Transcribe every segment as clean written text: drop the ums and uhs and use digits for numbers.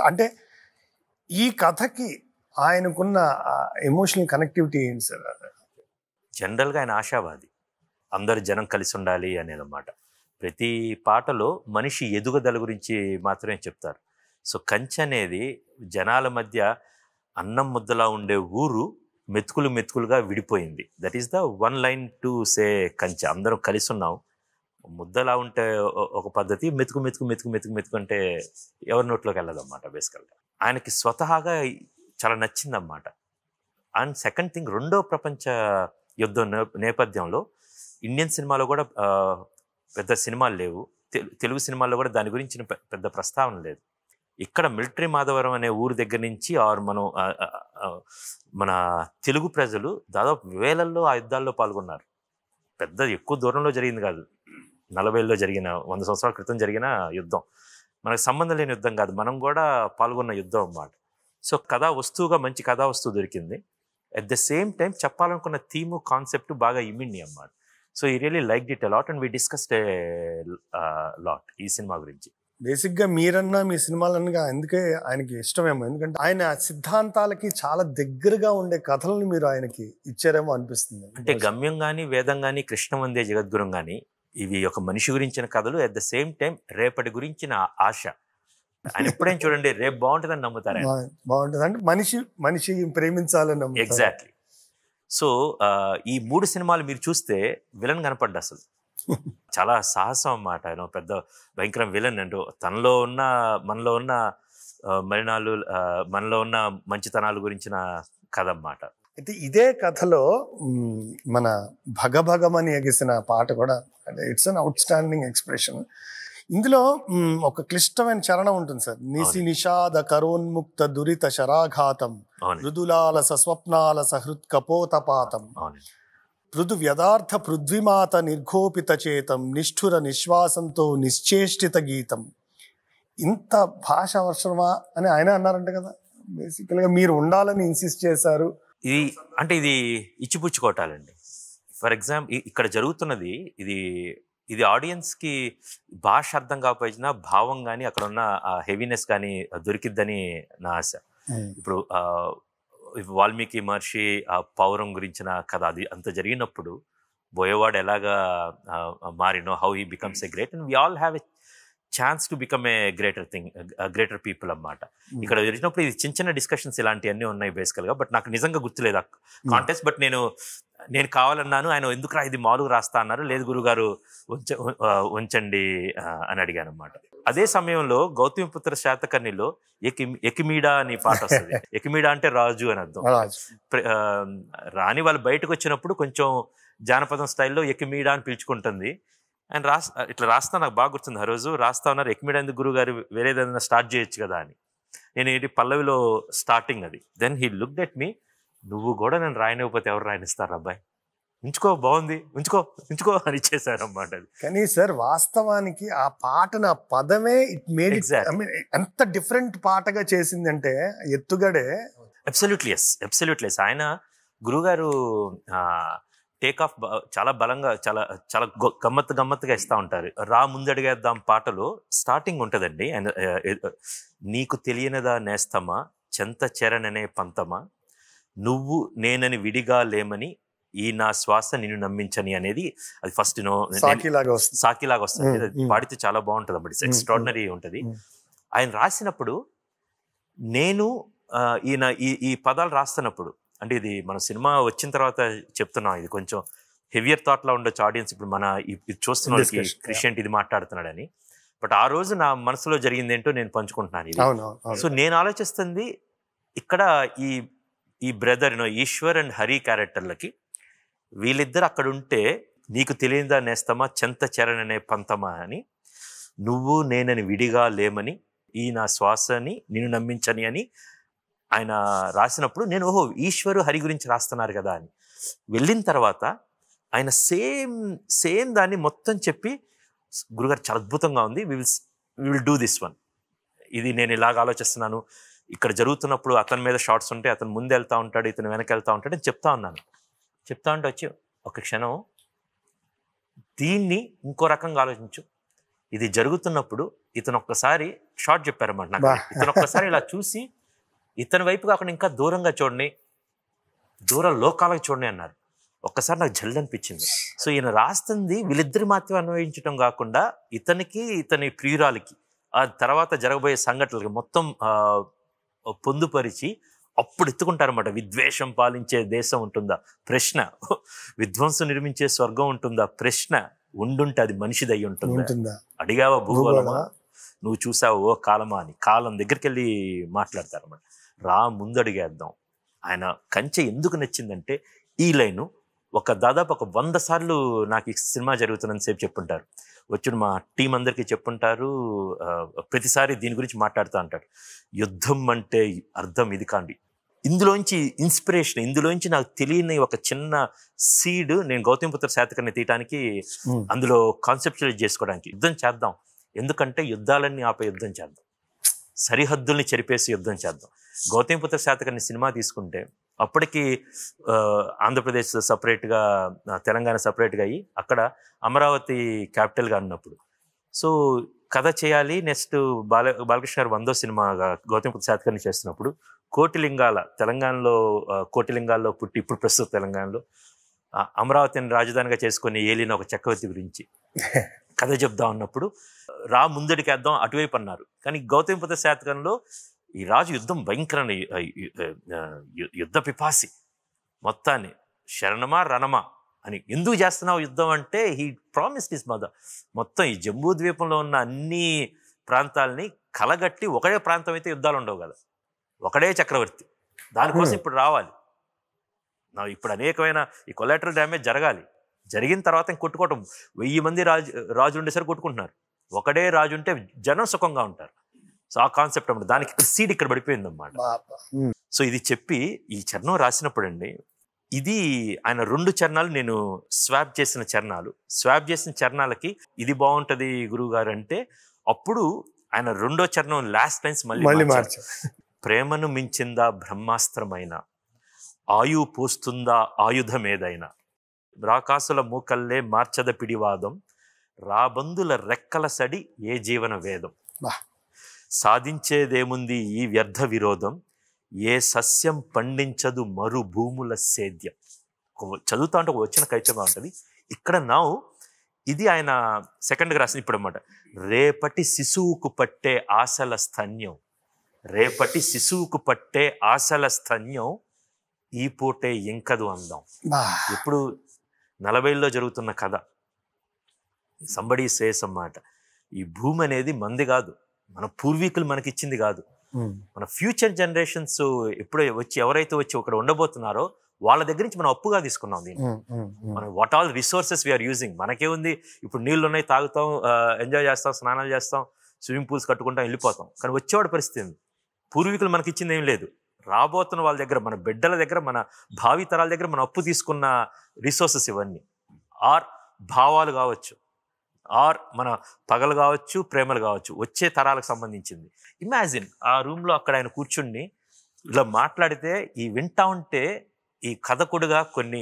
అంటే ఈ కథకి ఆయనకున్న ఎమోషనల్ కనెక్టివిటీ ఏంటి సార్? జనరల్గా ఆయన ఆశావాది, అందరు జనం కలిసి ఉండాలి అనేది అన్నమాట. ప్రతి పాటలో మనిషి ఎదుగుదల గురించి మాత్రమే చెప్తారు. సో కంచె అనేది జనాల మధ్య అన్నం ముద్దలా ఉండే ఊరు మెతుకులు మెతుకులుగా విడిపోయింది. That is the one line to say కంచె. అందరం కలిసి ఉన్నాం. ముద్దలా ఉంటే ఒక పద్ధతి, మెతుకు మెతుకు మెతుకు మెతుకు మెతుకు అంటే ఎవరి నోట్లోకి వెళ్ళదన్నమాట బేసికల్గా. ఆయనకి స్వతహాగా చాలా నచ్చిందన్నమాట. అండ్ సెకండ్ థింగ్, రెండో ప్రపంచ యుద్ధం నేపథ్యంలో ఇండియన్ సినిమాలో కూడా పెద్ద సినిమాలు లేవు, తెలుగు సినిమాల్లో కూడా దాని గురించిన పెద్ద ప్రస్తావన లేదు. ఇక్కడ మిలిటరీ మాధవరం అనే ఊరు దగ్గర నుంచి మనం మన తెలుగు ప్రజలు దాదాపు వేలల్లో ఆ యుద్ధాల్లో పాల్గొన్నారు. పెద్ద ఎక్కువ దూరంలో జరిగింది కాదు, 40లో జరిగిన 100 సంవత్సరాల క్రితం జరిగిన యుద్ధం. మనకు సంబంధం లేని యుద్ధం కాదు, మనం కూడా పాల్గొన్న యుద్ధం అన్నమాట. సో కథా వస్తువుగా మంచి కథా వస్తువు దొరికింది. అట్ ద సేమ్ టైం చెప్పాలనుకున్న థీము కాన్సెప్ట్ బాగా ఇమిండి అన్నమాట. సో ఈ really like it a lot and we discussed a lot ఈ సినిమా గురించి. బేసిక్గా మీరన్నా మీ సినిమాలన్నగా అందుకే ఆయనకి ఇష్టమేమో, ఎందుకంటే ఆయన సిద్ధాంతాలకి చాలా దగ్గరగా ఉండే కథలను మీరు ఆయనకి ఇచ్చారేమో అనిపిస్తుంది. అంటే గమ్యం కానీ, వేదం కానీ, కృష్ణ వందే జగద్గురం కానీ, ఇవి ఒక మనిషి గురించిన కథలు. అట్ ద సేమ్ టైం రేపటి గురించిన ఆశ. ఆయన ఎప్పుడైనా చూడండి, రేపు బాగుంటుందని నమ్ముతారు. బాగుంటుంది అంటే మనిషి ప్రేమించాలని నమ్ముతారు. ఎగ్జాక్ట్లీ. సో ఈ 3 సినిమాలు మీరు చూస్తే విలన్ కనపడ్డా అసలు చాలా సాహసం అన్నమాట. ఆయన పెద్ద భయంకర విలన్ అంటూ మనలో ఉన్న మలినాలు, మనలో ఉన్న మంచితనాల గురించిన కథ అన్నమాట. అయితే ఇదే కథలో మన భగభగమని ఎగిసిన పాట కూడా, అంటే it's an out standing expression. ఇందులో ఒక క్లిష్టమైన చరణం ఉంటుంది సార్. నిసి నిషాద కరోన్ముక్త దురిత శరాఘాతం, మృదులాల సస్వప్నాల సహృత్ కపోతపాతం, పృథు వ్యదార్థ పృథ్వీమాత నిర్ఘోపిత చేతం, నిష్ఠుర నిశ్వాసంతో నిశ్చేష్టిత గీతం. ఇంత భాష అవసరమా అని ఆయన అన్నారంట కదా. బేసికల్గా మీరు ఉండాలని ఇన్సిస్ట్ చేశారు. ఇది ఇచ్చిపుచ్చుకోవటాలండి. ఫర్ ఎగ్జాంపుల్ ఇక్కడ జరుగుతున్నది ఇది ఆడియన్స్కి భాష అర్థం కాకపోయినా భావం కానీ, అక్కడ ఉన్న హెవీనెస్ కానీ దొరికిద్దని నా ఆశ. ఇప్పుడు వాల్మీకి మహర్షి ఆ పౌరం గురించిన కథ అది అంత జరిగినప్పుడు బోయవాడు ఎలాగా Marino, how he becomes a great, and we all have a chance to become a greater people అన్నమాట. ఇక్కడ జరిగినప్పుడు ఇది చిన్న చిన్న డిస్కషన్స్ ఇలాంటివన్నీ ఉన్నాయి బేసికల్గా. బట్ నాకు నిజంగా గుర్తులేదు ఆ కాంటెక్స్ట్. బట్ నేను కావాలన్నాను, ఆయన ఎందుకు ఇది మామూలుగా రాస్తా అన్నారు. లేదు గురుగారు ఉంచండి అని అడిగాను అన్నమాట. అదే సమయంలో గౌతమిపుత్ర శాతకర్ణిలో ఎకిమీడా అని పాట వస్తుంది. ఎకిమీడా అంటే రాజు అని అర్థం. రాణి వాళ్ళు బయటకు వచ్చినప్పుడు కొంచెం జానపదం స్టైల్లో ఎకిమీడా అని పిలుచుకుంటుంది. ఆయన ఇట్లా రాస్తా, నాకు బాగా గుర్తుంది. ఆ రోజు రాస్తా ఉన్నారు, ఎకిమీడా ఎందుకు గురుగారు, వేరేదైనా స్టార్ట్ చేయొచ్చు కదా అని. నేను ఏంటి పల్లవిలో స్టార్టింగ్ అది. Then he looked at me, నువ్వు కూడా నేను రాయనివ్వకపోతే ఎవరు రాయనిస్తారు అబ్బాయి, ఉంచుకో, బాగుంది, ఉంచుకో అని ఇచ్చేసారు అన్నమాట. కానీ సార్ వాస్తవానికి ఆ పాటను, ఆ పదమే it made it, I mean ఎంత డిఫరెంట్ పాటగా చేసిందంటే ఎత్తుగడే. Absolutely yes. ఆయన గురుగారు టేక్ ఆఫ్ చాలా బలంగా, చాలా చాలా గమ్మత్తుగా ఇస్తూ ఉంటారు. రా ముందడిగేద్దాం పాటలో స్టార్టింగ్ ఉంటుందండి. నీకు తెలియనిదా నేస్తమా, చెంత చెరననే పంతమా, నువ్వు నేనని విడిగా లేమని, ఈ నా శ్వాస నిన్ను నమ్మించని అనేది అది ఫస్ట్ సాకిలాగా వస్తుంది. పాడితే చాలా బాగుంటుంది అన్నమాట. ఇట్స్ ఎక్స్ట్రాడినరీ ఉంటుంది. ఆయన రాసినప్పుడు నేను ఈ పదాలు రాస్తున్నప్పుడు, అంటే ఇది మన సినిమా వచ్చిన తర్వాత చెప్తున్నాం, ఇది కొంచెం హెవియర్ థాట్ లా ఉండొచ్చు ఆడియన్స్. ఇప్పుడు మన ఇది చూస్తున్న వాళ్ళకి క్రిస్టియన్ ఇది మాట్లాడుతున్నాడని. బట్ ఆ రోజు నా మనసులో జరిగింది ఏంటో నేను పంచుకుంటున్నాను ఇది. సో నేను ఆలోచిస్తుంది ఇక్కడ ఈ బ్రదర్ ఈశ్వర్ అండ్ హరి క్యారెక్టర్లకి, వీళ్ళిద్దరు అక్కడ ఉంటే నీకు తెలియదా నేస్తమా, చెంత చెరననే పంతమా అని, నువ్వు నేనని విడిగా లేమని, ఈ నా శ్వాసని నిన్ను నమ్మించని అని ఆయన రాసినప్పుడు నేను ఓహో ఈశ్వరు హరి గురించి రాస్తున్నారు కదా అని. వెళ్ళిన తర్వాత ఆయన సేమ్ దాన్ని మొత్తం చెప్పి, గురుగారు చాలా అద్భుతంగా ఉంది, we will do this one, ఇది నేను ఇలాగ ఆలోచిస్తున్నాను, ఇక్కడ జరుగుతున్నప్పుడు అతని మీద షార్ట్స్ ఉంటే అతను ముందు వెళ్తూ ఉంటాడు, ఇతను వెనక వెళ్తూ ఉంటాడు అని చెప్తా ఉంటే వచ్చి ఒక క్షణం దీన్ని ఇంకో రకంగా ఆలోచించు, ఇది జరుగుతున్నప్పుడు ఇతను ఒక్కసారి షార్ట్ చెప్పారన్నమాట నాకు. ఇతను ఒక్కసారి ఇలా చూసి ఇతని వైపు కాకుండా ఇంకా దూరంగా చూడండి, దూర లోకాలకు చూడండి అన్నారు. ఒక్కసారి నాకు జల్లు అనిపించింది. సో ఈయన రాస్తుంది వీళ్ళిద్దరి మాత్రమే అన్వయించడం కాకుండా ఇతనికి ఇతని ప్రియురాలికి ఆ తర్వాత జరగబోయే సంఘటనలకి మొత్తం పొందుపరిచి అప్పుడు ఎత్తుకుంటారన్నమాట. విద్వేషం పాలించే దేశం ఉంటుందా ప్రశ్న, విధ్వంసం నిర్మించే స్వర్గం ఉంటుందా ప్రశ్న, ఉండుంటే అది మనిషిది అయి ఉంటుందా, అడిగావా భూగోళమా, నువ్వు చూసావు ఓ కాలమా అని కాలం దగ్గరికి వెళ్ళి మాట్లాడతారన్నమాట. రా ముందడిగేద్దాం. ఆయన కంచె ఎందుకు నచ్చిందంటే ఈ లైను దాదాపు 100 సార్లు నాకు ఈ సినిమా జరుగుతున్నంత సేపు చెప్పుంటారు. వచ్చి మా టీం అందరికీ చెప్పుంటారు. ప్రతిసారి దీని గురించి మాట్లాడుతూ అంటాడు. యుద్ధం అంటే అర్థం ఇది కాండి. ఇందులోంచి ఇన్స్పిరేషన్, ఇందులోంచి నాకు తెలియని ఒక చిన్న సీడ్ నేను గౌతమిపుత్ర శాతకర్ణి తీయటానికి అందులో కాన్సెప్చువలైజ్ చేసుకోవడానికి. యుద్ధం చేద్దాం, ఎందుకంటే యుద్ధాలన్నీ ఆపే యుద్ధం చేద్దాం, సరిహద్దుల్ని చెరిపేసి యుద్ధం చేద్దాం. గౌతమిపుత్ర శాతకర్ణి సినిమా తీసుకుంటే అప్పటికి ఆంధ్రప్రదేశ్ సపరేట్గా, తెలంగాణ సపరేట్గా అయ్యి అక్కడ అమరావతి క్యాపిటల్గా ఉన్నప్పుడు సో కథ చేయాలి. నెక్స్ట్ బాలకృష్ణ గారు 100వ సినిమాగా గౌతమిపుత్ర శాతకర్ణి చేస్తున్నప్పుడు కోటిలింగాల తెలంగాణలో, కోటిలింగాల్లో పుట్టి ఇప్పుడు ప్రస్తుత తెలంగాణలో అమరావతిని రాజధానిగా చేసుకుని ఏలిన ఒక చక్రవర్తి గురించి కథ చెప్దాం అన్నప్పుడు రా ముందడికేద్దాం అటువైపు అన్నారు. కానీ గౌతమిపుత్ర శాతకంలో ఈ రాజు యుద్ధం భయంకరమైన యుద్ధ పిపాసి, మొత్తాన్ని శరణమా రణమా అని. ఎందుకు చేస్తున్నావు యుద్ధం అంటే హీ ప్రామిస్డ్ హిస్ మదర్. మొత్తం ఈ జంబూ ద్వీపంలో ఉన్న అన్ని ప్రాంతాలని కలగట్టి ఒకడే ప్రాంతం అయితే యుద్ధాలు ఉండవు కదా, ఒకడే చక్రవర్తి, దానికోసం ఇప్పుడు రావాలి. ఇప్పుడు అనేకమైన ఈ కొలాటరల్ డ్యామేజ్ జరగాలి. జరిగిన తర్వాత ఇంక కొట్టుకోవటం 1000 మంది రాజు ఉండేసరికి కొట్టుకుంటున్నారు. ఒకడే రాజు ఉంటే జనం సుఖంగా ఉంటారు. సో ఆ కాన్సెప్ట్ అన్నమాట. దానికి ఇక్కడ సీడ్ ఇక్కడ పడిపోయింది అన్నమాట. సో ఇది చెప్పి ఈ చరణం రాసినప్పుడు అండి, ఇది ఆయన 2 చరణాలు నేను స్వాప్ చేసిన చరణాలు. స్వాప్ చేసిన చరణాలకి ఇది బాగుంటది గురువు గారు అంటే అప్పుడు ఆయన 2వ చరణం లాస్ట్ లైన్స్ మళ్ళీ మార్చారు. ప్రేమను మించిందా బ్రహ్మాస్త్రమైన, ఆయువు పోస్తుందా ఆయుధమేదైనా, రాకాసుల మూకల్లే మార్చద పిడివాదం, రాబందుల రెక్కల సడి ఏ జీవన వేదం, సాధించేదేముంది ఈ వ్యర్థ విరోధం, ఏ సస్యం పండించదు మరు భూముల సేద్యం. చదువుతా అంటే ఒక వచ్చిన కైతంగా ఉంటుంది. ఇక్కడ ఇది ఆయన సెకండ్గా రాసింది ఇప్పుడు అన్నమాట. రేపటి శిశువుకు పట్టే ఆశల స్తన్యం, రేపటి శిశువుకు పట్టే ఆశల స్తన్యం, ఈ పూటే ఇంకదు అందాం. ఇప్పుడు 40లో జరుగుతున్న కథ సంబడి సేస్ అన్నమాట. ఈ భూమి అనేది మంది కాదు, మన పూర్వీకులు మనకిచ్చింది కాదు, మన ఫ్యూచర్ జనరేషన్స్ ఎప్పుడో ఎవరైతే వచ్చి ఇక్కడ ఉండబోతున్నారో వాళ్ళ దగ్గర నుంచి మనం అప్పుగా తీసుకున్నాం దీన్ని. మనం what all resources we are using. మనకేముంది, ఇప్పుడు నీళ్ళు ఉన్నాయి, తాగుతాం, ఎంజాయ్ చేస్తాం, స్నానాలు చేస్తాం, స్విమ్మింగ్ పూల్స్ కట్టుకుంటాం, వెళ్ళిపోతాం. కానీ వచ్చేవాడు పరిస్థితి పూర్వీకులు మనకిచ్చింది ఏం లేదు. రాబోతున్న వాళ్ళ దగ్గర, మన బిడ్డల దగ్గర, మన భావి తరాల దగ్గర మనం అప్పు తీసుకున్న రిసోర్సెస్ ఇవన్నీ. ఆర్ భావాలు కావచ్చు, ఆర్ మన పగలు కావచ్చు, ప్రేమలు కావచ్చు, వచ్చే తరాలకు సంబంధించింది. ఇమాజిన్ ఆ రూమ్లో అక్కడ ఆయన కూర్చుని ఇలా మాట్లాడితే ఈ వింటా ఉంటే ఈ కథకుడుగా కొన్ని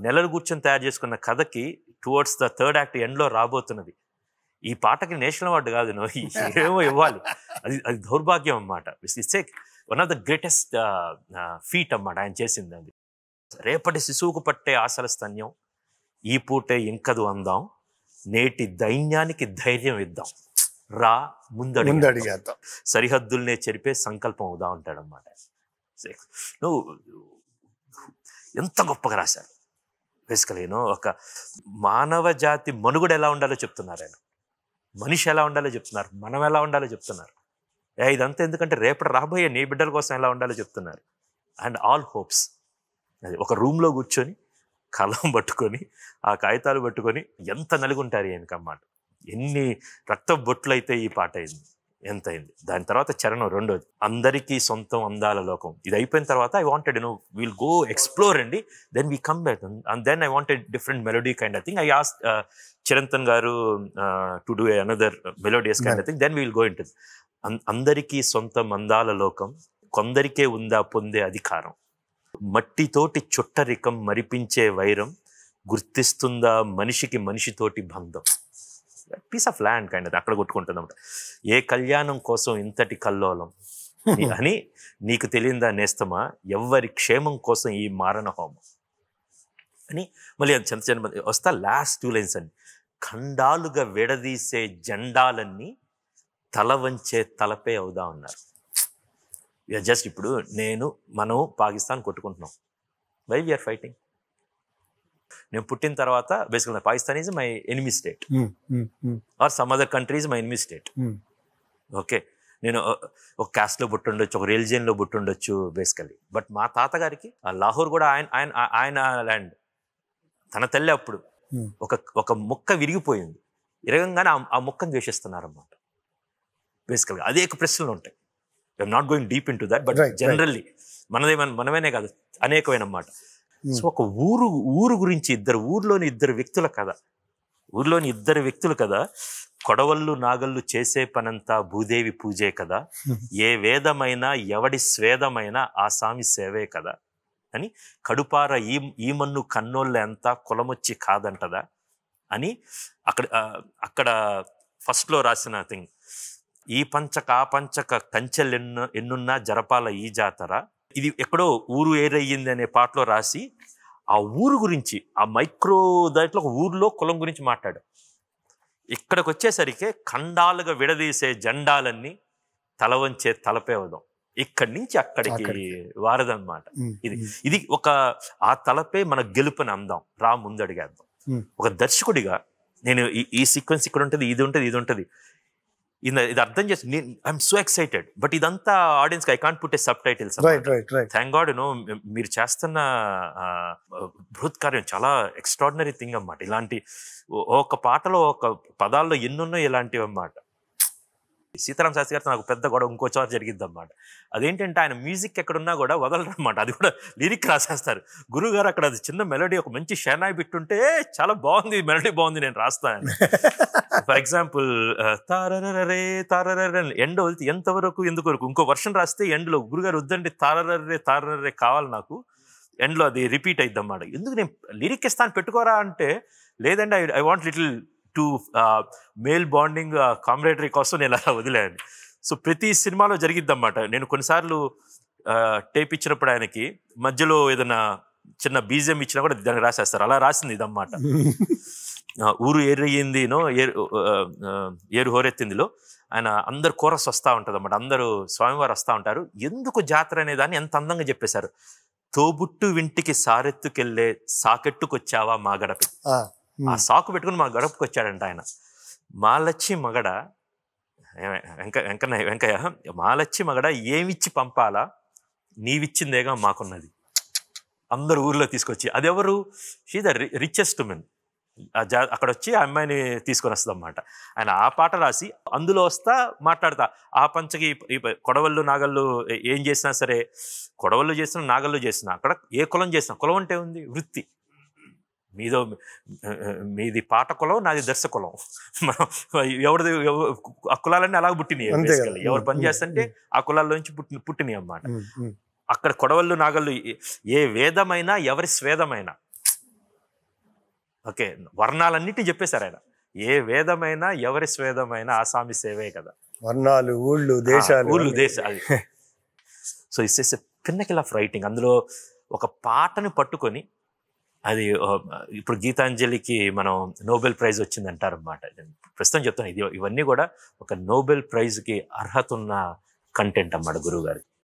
నెలలు కూర్చొని తయారు చేసుకున్న కథకి టువర్డ్స్ ద 3rd act ఎండ్లో రాబోతున్నది. ఈ పాటకి నేషనల్ అవార్డు కాదు, ఏమో ఇవ్వాలి. అది దౌర్భాగ్యం అన్నమాట. It's one of the greatest feet అన్నమాట ఆయన చేసింది. అది రేపటి శిశువుకు పట్టే ఆశల స్తన్యం, ఈ పూటే ఇంకదు అందాం, నేటి దైన్యానికి ధైర్యం ఇద్దాం, రా ముందడిగేద్దాం, సరిహద్దుల్నే చెరిపే సంకల్పం అవుదా ఉంటాడన్నమాట. నువ్వు ఎంత గొప్పగా రాశారు. బేసికలీ ఒక మానవ జాతి మనుగడ ఎలా ఉండాలో చెప్తున్నారు ఆయన, మనిషి ఎలా ఉండాలో చెప్తున్నారు, మనం ఎలా ఉండాలో చెప్తున్నారు. ఇదంతా ఎందుకంటే రేపటి రాబోయే నీ బిడ్డల కోసం ఎలా ఉండాలో చెప్తున్నారు. And all hopes. అది ఒక రూమ్లో కూర్చొని కలం పట్టుకొని ఆ కాగితాలు పట్టుకొని ఎంత నలుగుంటారు ఆయనకన్నమాట. ఎన్ని రక్త బొట్లు అయితే ఈ పాట అయింది, ఎంత అయింది. దాని తర్వాత చరణం 2వది, అందరికీ సొంతం అందాల లోకం. ఇది అయిపోయిన తర్వాత I wanted will go explore అండి, then we come back and then I wanted different melody kind of thing. I asked Chirantan గారు to do another melodious kind of thing, then we will go into అందరికీ సొంతం అందాల లోకం, కొందరికే ఉందా పొందే అధికారం, మట్టితోటి చుట్టరికం మరిపించే వైరం, గుర్తిస్తుందా మనిషికి మనిషితోటి బంధం. పీస్ ఆఫ్ ల్యాండ్ కైండ్ అది అక్కడ కొట్టుకుంటుంది అనమాట. ఏ కళ్యాణం కోసం ఇంతటి కల్లోలం అని నీకు తెలియందా నేస్తమా, ఎవ్వరి క్షేమం కోసం ఈ మారణ హోమం అని. మళ్ళీ అది చిన్న చిన్న వస్తా లాస్ట్ 2 లైన్స్ అండి. ఖండాలుగా విడదీసే జెండాలన్నీ తల వంచే తలపే అవుదా ఉన్నారు. జస్ట్ ఇప్పుడు మనం పాకిస్తాన్ కొట్టుకుంటున్నాం. Why we are fighting? నేను పుట్టిన తర్వాత బేసికల్గా Pakistan is my enemy state or some other country is my enemy state. Okay, నేను ఒక క్యాస్ట్లో పుట్టుండొచ్చు, ఒక రిలిజియన్లో పుట్టుండొచ్చు బేసికలీ. బట్ మా తాతగారికి ఆ లాహోర్ కూడా ఆయన ల్యాండ్. తన తల్లి అప్పుడు ఒక ముక్క విరిగిపోయింది, ఇరగంగానే ఆ ముక్కను ద్వేషిస్తున్నారన్నమాట బేసికల్గా. అనేక ప్రశ్నలు ఉంటాయి. I'm not going deep into that, but generally మనమేనే కాదు అనేకమైన అన్నమాట. సో ఒక ఊరు గురించి ఊర్లోని ఇద్దరు వ్యక్తులు కదా, కొడవళ్ళు నాగళ్ళు చేసే పనంతా భూదేవి పూజే కదా, ఏ వేదమైనా ఎవడి స్వేదమైనా ఆ స్వామి సేవే కదా అని, కడుపార ఈ మన్ను కన్నోళ్ళ ఎంత కులమొచ్చి కాదంటదా అని అక్కడ ఫస్ట్లో రాసిన థింగ్. ఈ పంచక ఆ పంచక కంచెలు ఎన్నున్నా జరపాల ఈ జాతర. ఇది ఎక్కడో ఊరు ఏరయ్యింది అనే పాటలో రాసి ఆ ఊరు గురించి, ఆ మైక్రో దాంట్లో ఒక ఊర్లో కులం గురించి మాట్లాడు. ఇక్కడికి వచ్చేసరికి ఖండాలుగా విడదీసే జెండాలన్నీ తల వంచే తలపే అవుదాం. ఇక్కడి నుంచి అక్కడికి వారదన్నమాట. ఇది ఒక ఆ తలపే మన గెలుపుని అందాం, రా ముందడిగేద్దాం. ఒక దర్శకుడిగా నేను ఈ సీక్వెన్స్ ఇక్కడ ఉంటుంది, ఇది ఉంటుంది ఇది అర్థం చేసి ఐఎమ్ సో ఎక్సైటెడ్. బట్ ఇదంతా audience I can't put a sub titles. Thank God మీరు చేస్తున్న బృహత్ కార్యం చాలా ఎక్స్ట్రాడినరీ థింగ్ అన్నమాట. ఇలాంటి ఒక పాటలో ఒక పదాల్లో ఎన్నున్నాయి ఇలాంటివి అన్నమాట. సీతారాం శాస్త్రి గారితో నాకు పెద్ద గొడవ ఇంకోసారి జరిగిద్ది అన్నమాట. అదేంటంటే ఆయన మ్యూజిక్ ఎక్కడున్నా కూడా వదలరు అన్నమాట, అది కూడా లిరిక్ రాసేస్తారు. గురువు గారు అక్కడ అది చిన్న మెలోడీ, ఒక మంచి షానాయి బిట్టుంటే చాలా బాగుంది, మెలోడీ బాగుంది, నేను రాస్తాను. ఫర్ ఎగ్జాంపుల్ తారరే తారరే ఎండ్ వదిలితే ఎంతవరకు ఎందుకు ఇంకో వర్షన్ రాస్తే ఎండ్లో గురుగారు వద్దండి తారరే కావాలి నాకు, ఎండ్లో అది రిపీట్ అయిద్ది అన్నమాట. ఎందుకు నేను లిరిక్ ఇస్తాను పెట్టుకోరా అంటే, లేదండి I want little to male bonding camaraderie కోసం నేను అలా వదిలేను. సో ప్రతి సినిమాలో జరిగిద్ది అన్నమాట. నేను కొన్నిసార్లు టేప్ ఇచ్చినప్పుడు ఆయనకి మధ్యలో ఏదైనా చిన్న బీజియం ఇచ్చినా కూడా దాన్ని రాసేస్తారు. అలా రాసింది ఇదన్నమాట. ఊరు ఏరయ్యిందినో ఏరు హోరెత్తిందిలో ఆయన అందరు కోరస్ వస్తూ ఉంటుంది అన్నమాట. అందరూ స్వామివారు వస్తూ ఉంటారు. ఎందుకు జాతర అనే దాన్ని ఎంత అందంగా చెప్పేశారు. తోబుట్టు వింటికి సారెత్తుకెళ్ళే సాకెట్టుకొచ్చావా మా గడపకి. ఆ సాకు పెట్టుకుని మా గడపకు వచ్చాడంట ఆయన. మాలచ్చి మగడ వెంకయ్య మాలచ్చి మగడ ఏమిచ్చి పంపాలా, నీవిచ్చిందేగా మాకున్నది. అందరు ఊర్లో తీసుకొచ్చి, అది ఎవరు, షీ ద రిచెస్ట్ మెన్. అక్కడ వచ్చి ఆ అమ్మాయిని తీసుకొని వస్తుంది అన్నమాట. ఆయన ఆ పాట రాసి అందులో వస్తా మాట్లాడతా, ఆ పంచకి కొడవళ్ళు నాగళ్ళు ఏం చేసినా సరే, కొడవళ్ళు చేసినా నాగళ్ళు చేసినా, అక్కడ ఏ కులం చేసినా, కులం అంటే ఉంది వృత్తి. మీది పాట కులం, నాది దర్శ కులం. ఎవరిది ఆ కులాలన్నీ అలాగ పుట్టినాయి. ఎవరు పని చేస్తుంటే ఆ కులాల్లో నుంచి పుట్టినాయి అన్నమాట. అక్కడ కొడవళ్ళు నాగళ్ళు ఏ వేదమైనా ఎవరి స్వేదమైనా, ఓకే వర్ణాలన్నిటిని చెప్పేశారు ఆయన. ఏ వేదమైనా ఎవరి స్వేదమైనా ఆ స్వామి సేవే కదా. వర్ణాలు, ఊళ్ళు, దేశాలు. So it's pinnacle of writing. అందులో ఒక పాటను పట్టుకొని, అది ఇప్పుడు గీతాంజలికి మనం నోబెల్ ప్రైజ్ వచ్చింది అంటారు అన్నమాట. ప్రస్తుతం చెప్తాను, ఇవన్నీ కూడా ఒక నోబెల్ ప్రైజ్కి అర్హత ఉన్న కంటెంట్ అన్నమాట గురువు గారి.